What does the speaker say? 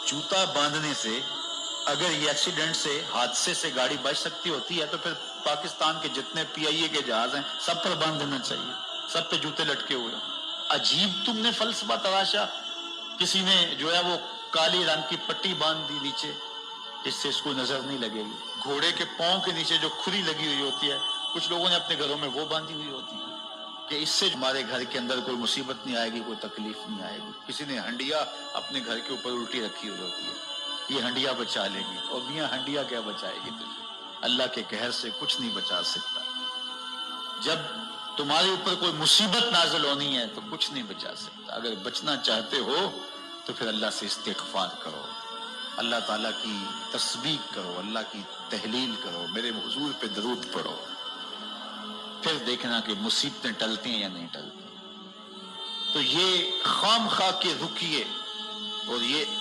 جوتا باندھنے سے اگر یہ ایکسیڈنٹ سے حادثے سے گاڑی بچ سکتی ہوتی ہے تو پھر پاکستان کے جتنے پی آئی اے کے جہاز ہیں سب پر باندھ دینا چاہیے، سب پہ جوتے لٹکے ہوئے ہیں۔ عجیب تم نے فلسفہ تراشا، کسی نے جو ہے وہ کالی رنگ کی پٹی باندھ دی نیچے جس سے اس کو نظر نہیں لگے گی، گھوڑے کے پاؤں کے نیچے جو کھری لگی ہوئی ہوتی ہے کچھ لوگوں نے اپنے گھروں میں وہ باندھی ہوئی ہوتی ہے کہ اس سے ہمارے گھر کے اندر کوئی مصیبت نہیں آئے گی، کوئی تکلیف نہیں آئے گی۔ کسی نے ہنڈیا اپنے گھر کے اوپر الٹی رکھی ہوئی ہوتی ہے، یہ ہنڈیا بچا لے گی، اور میاں ہنڈیا کیا بچائے گی تجھے؟ اللہ کے قہر سے کچھ نہیں بچا سکتا۔ جب تمہارے اوپر کوئی مصیبت نازل ہونی ہے تو کچھ نہیں بچا سکتا۔ اگر بچنا چاہتے ہو تو پھر اللہ سے استغفار کرو، اللہ تعالیٰ کی تسبیح کرو، اللہ کی تحلیل کرو، میرے حضور پہ درود پڑھو، پھر دیکھنا کہ مصیبتیں ٹلتی ہیں یا نہیں ٹلتی۔ تو یہ خام خواہ کے رکیے اور یہ